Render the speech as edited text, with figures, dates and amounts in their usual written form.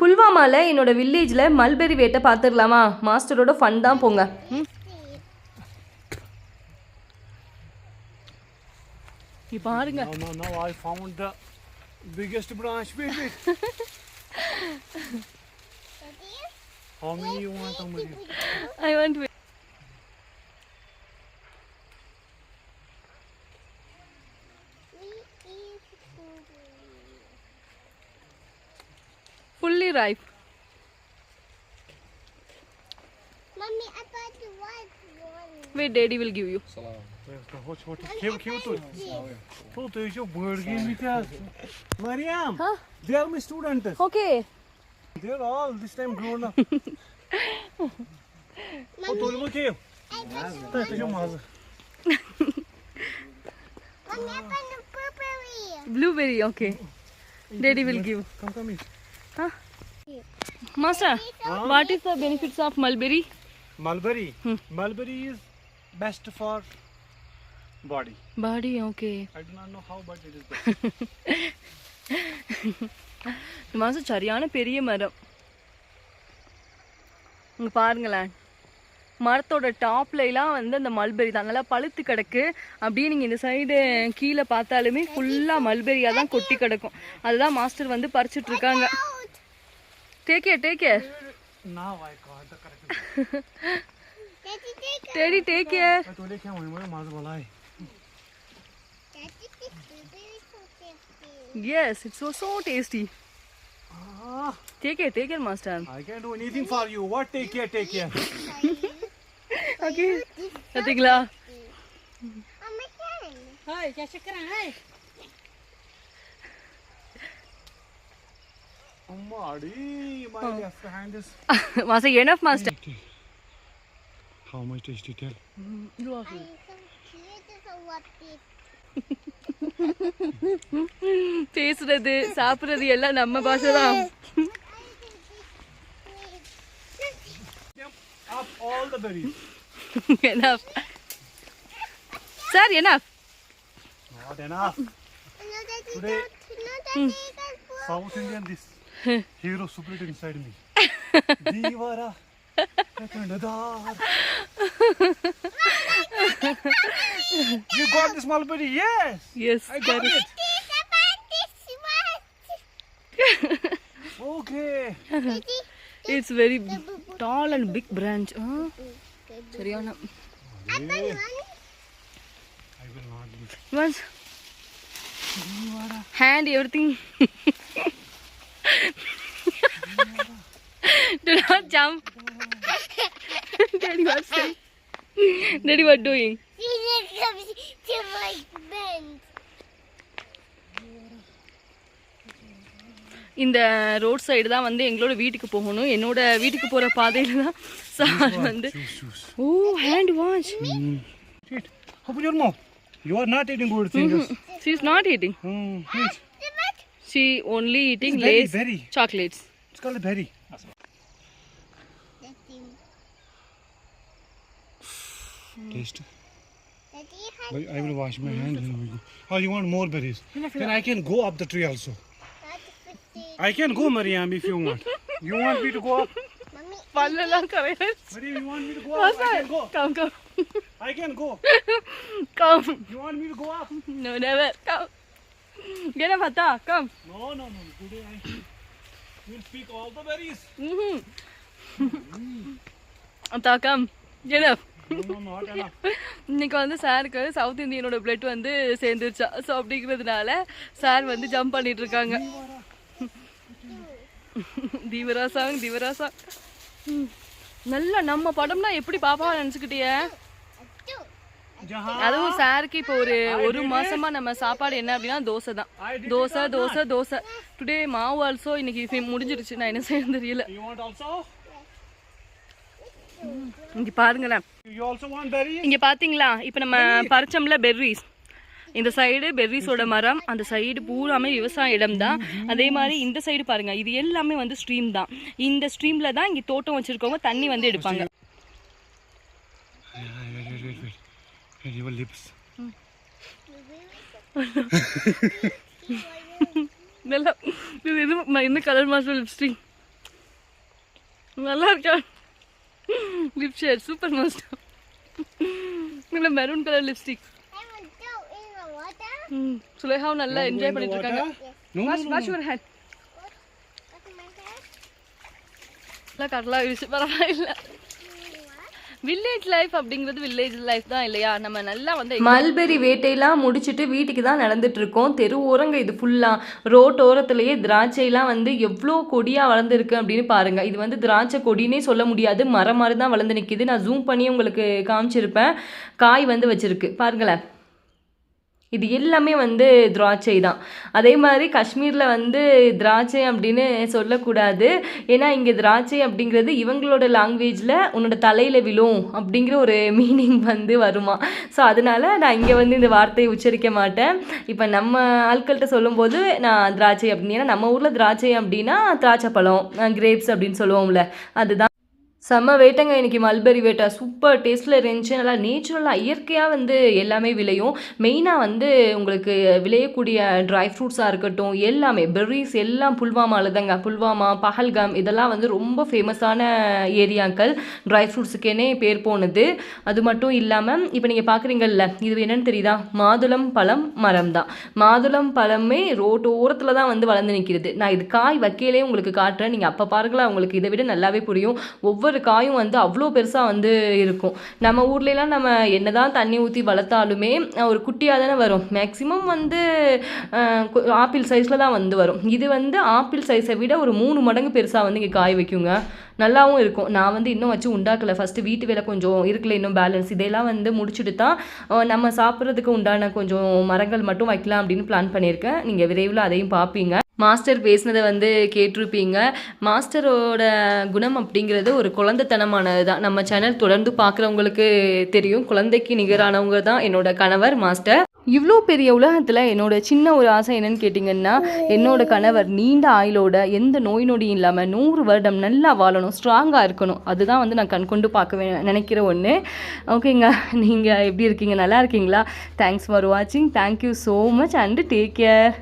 புல்வாமால என்னோட வில்லேஜ்ல மல்பெரி வேட்டை பார்த்துடலாமா? மாஸ்டரோட ஃபன் தான் போங்க. பாருங்க. No, I found the biggest branch. Wait. How many you want, Amari? I want to. Fully ripe. Mommy, I thought you want one. Wait, Daddy will give you. तो ये bird game with us. Mariam, Huh? they are my students. Okay. They are all this time grown up. Oh, तो लोग क्या? तो जो Maaz. Mommy, I found a blueberry. Blueberry, okay. Daddy will give. Come here. Huh? Master, what is the benefits of mulberry? Mulberry. Mulberry is best for body. Body, okay. I do not know how, but it is best. இந்த மாதம் சரியான பெரிய மரம். இங்கே பாருங்களேன், மரத்தோட டாப்லாம் வந்து அந்த மல்பெரி தான் நல்லா பழுத்து கிடக்கு. அப்படியே நீங்கள் இந்த சைடு கீழே பார்த்தாலுமே ஃபுல்லாக மல்பெரியாக தான் கொட்டி கிடக்கும். அதுதான் மாஸ்டர் வந்து பறிச்சுட்டு இருக்காங்க. Take care. Now I got the correct. Daddy, take care. I told you क्या होने माज़ वाला है. Daddy, this blueberry is so tasty. Yes, it's so tasty. Take care, Master. I can't do anything for you. What? Take care. Okay. பார்த்தீங்களா? Mommy, can. Hi, क्या चक्कर है? Hi. Amari, my left hand is. Master, enough, Master. How much tasty tell? You are I'm so cute as a what this. பேசுறது சாப்பிடுறது எல்லாம் நம்ம பாஷை தான். Up all the berries. Enough. Sir, enough. Not enough. No, Daddy, Today- Daddy, that's South Indian, this hero spirit inside me. Divara. Takandadar. You got this mulberry? Yes. Yes, I got correct. it. Okay. It's very tall and big branch. சரியான. I will not lose. Once. Hand everything. Do not jump. Daddy, what's saying? Daddy, what doing? She comes to my bend. இந்த road side தான் வந்து எங்களோட வீட்டுக்கு போகணும். என்னோட வீட்டுக்கு போகிற பாதையில் தான் சார் வந்து. Choose. Oh, hand wash. Eat. Open your mouth. You are not eating good things. She is not eating. Eat. She only eating It's berry, Lay's berry. chocolates. It's called a berry. Taste. Daddy, But I will wash my hand. Then we go. Oh, you want more berries? Then I can go up the tree also. I can go, Mariam, if you want. You want me to go up? Mommy, பல்லெல்லாம் கரையாது. Mariam, you want me to go up? I can go. Come. I can go. Come. You want me to go up? No, never. Come. Get up, Atta. Come. No. Today I will pick all the berries. Atta, come. Get up. No, not enough. இன்னைக்கு வந்து சாருக்கு south இந்தியனோட blood வந்து சேர்ந்துருச்சா. So அப்படிங்கிறதுனால sir வந்து jump பண்ணிட்டு இருக்காங்க. தீவரா song. நல்லா நம்ம படம்னா எப்படி பாப்பாவை நினச்சிக்கிட்டிய? அதுவும் சாருக்கு இப்போ ஒரு மாசமா நம்ம சாப்பாடு என்ன அப்படின்னா தோசை தான். தோசை. டுடே மாவு ஆல்சோ இன்னைக்கு முடிஞ்சிருச்சு. நான் என்ன செய்ய தெரியல. You want also? இங்க பாருங்களேன். You also want berries? இங்க பாத்தீங்களா? இப்போ நம்ம பறிச்சோம்ல பெர்ரிஸ். இந்த சைடு பெர்ரிஸோட மரம், அந்த சைடு பூராமே விவசாய இடம் தான். அதே மாதிரி இந்த சைடு பாருங்க, இது எல்லாமே வந்து ஸ்ட்ரீம் தான். இந்த ஸ்ட்ரீம்ல தான் இங்க தோட்டம் வச்சிருக்கவங்க தண்ணி வந்து எடுப்பாங்க. Wait, your lips. நல்லா இது என்ன கலர் மாஸ்டர் லிப்ஸ்டிக். நல்லா இருக்கா? Lip shade super master. நல்ல maroon colour lipstick. I want to go in the water. சுலேஹாவும் நல்லா Want to go enjoy in the பண்ணிட்டு இருக்காங்க. water? No, wash no, wash no. Your hand. What's my hair? நல்லா கடலா இருக்கு, பரவாயில்ல. Village life அப்படிங்கிறது வில்லேஜ் லைஃப் தான் இல்லையா? நம்ம நல்லா வந்து மல்பெரி வேட்டையெல்லாம் முடிச்சுட்டு வீட்டுக்கு தான் நடந்துட்டு இருக்கோம். தெரு ஓரங்க இது ஃபுல்லாக ரோட்டோரத்துலேயே திராட்சையெல்லாம் வந்து எவ்வளோ கொடியாக வளர்ந்துருக்கு அப்படின்னு பாருங்கள். இது வந்து திராட்சை கொடினே சொல்ல முடியாது, மரம் மாதிரி தான் வளர்ந்து நிற்கிது. நான் ஜூம் பண்ணி உங்களுக்கு காமிச்சிருப்பேன். காய் வந்து வச்சுருக்கு பாருங்களேன். இது எல்லாமே வந்து திராட்சை தான். அதே மாதிரி காஷ்மீரில் வந்து திராட்சை அப்படின்னு சொல்லக்கூடாது. ஏன்னா இங்கே திராட்சை அப்படிங்கிறது இவங்களோட லாங்குவேஜில் உன்னோட தலையில் விழும் அப்படிங்கிற ஒரு மீனிங் வந்து வருமா. ஸோ அதனால் நான் இங்கே வந்து இந்த வார்த்தையை உச்சரிக்க மாட்டேன். இப்போ நம்ம ஆட்கள்கிட்ட சொல்லும்போது நான் திராட்சை அப்படின்னு, ஏன்னா நம்ம ஊரில் திராட்சை அப்படின்னா திராட்சை பழம், கிரேப்ஸ் அப்படின்னு சொல்லுவோம்ல, அதுதான். செம்ம வேட்டைங்க இன்றைக்கி. மல்பெரி வேட்டை சூப்பர் டேஸ்ட்டில் இருந்துச்சு. நல்லா நேச்சுரலாக இயற்கையாக வந்து எல்லாமே விளையும். மெயினாக வந்து உங்களுக்கு விளையக்கூடிய ட்ரை ஃப்ரூட்ஸாக இருக்கட்டும், எல்லாமே பெர்ரிஸ் எல்லாம் புல்வாமாவில் தாங்க. புல்வாமா, பஹல்காம் இதெல்லாம் வந்து ரொம்ப ஃபேமஸான ஏரியாக்கள், ட்ரை ஃப்ரூட்ஸுக்கேனே பேர் போனது. அது மட்டும் இல்லாமல் இப்போ நீங்கள் பார்க்குறீங்கல்ல, இது என்னென்னு தெரியுதா? மாதுளம் பழம் மரம் தான். மாதுளம் பழமே ரோட்டோரத்தில் தான் வந்து வளர்ந்து நிற்கிறது. நான் இது காய் வைக்கையிலே உங்களுக்கு காட்டுறேன், நீங்கள் அப்போ பாருங்களா, உங்களுக்கு இதை விட நல்லாவே புரியும். ஒவ்வொரு காயும் வந்து அவ்வளோ பெருசாக வந்து இருக்கும். நம்ம ஊர்லலாம் நம்ம என்னதான் தண்ணி ஊற்றி வளர்த்தாலுமே ஒரு குட்டியாக தானே வரும். மேக்ஸிமம் வந்து ஆப்பிள் சைஸில் தான் வந்து வரும். இது வந்து ஆப்பிள் சைஸை விட ஒரு 3 மடங்கு பெருசாக வந்து இங்கே காய் வைக்குங்க. நல்லாவும் இருக்கும். நான் வந்து இன்னும் வச்சு உண்டாக்கலை. ஃபஸ்ட்டு வீட்டு வேலை கொஞ்சம் இருக்குல்ல, இன்னும் பேலன்ஸ் இதெல்லாம் வந்து முடிச்சுட்டு தான் நம்ம சாப்பிட்றதுக்கு உண்டான கொஞ்சம் மரங்கள் மட்டும் வைக்கலாம் அப்படின்னு பிளான் பண்ணியிருக்கேன். நீங்கள் விரைவில் அதையும் பார்ப்பீங்க. மாஸ்டர் பேசினதை வந்து கேட்டிருப்பீங்க. மாஸ்டரோட குணம் அப்படிங்கிறது ஒரு குழந்தைத்தனமானது தான். நம்ம சேனல் தொடர்ந்து பார்க்குறவங்களுக்கு தெரியும். குழந்தைக்கு நிகரானவங்க தான் என்னோட கணவர் மாஸ்டர். இவ்வளோ பெரிய உலகத்தில் என்னோட சின்ன ஒரு ஆசை என்னன்னு கேட்டிங்கன்னா, என்னோட கணவர் நீண்ட ஆயுளோட எந்த நோய் நொடியும் இல்லாமல் 100 வருடம் நல்லா வாழணும், ஸ்ட்ராங்காக இருக்கணும். அதுதான் வந்து நான் கண்கொண்டு பார்க்க நினைக்கிற ஒன்று. ஓகேங்க, நீங்கள் எப்படி இருக்கீங்க? நல்லா இருக்கீங்களா? தேங்க்ஸ் ஃபார் வாட்சிங். Thank you so much and take care.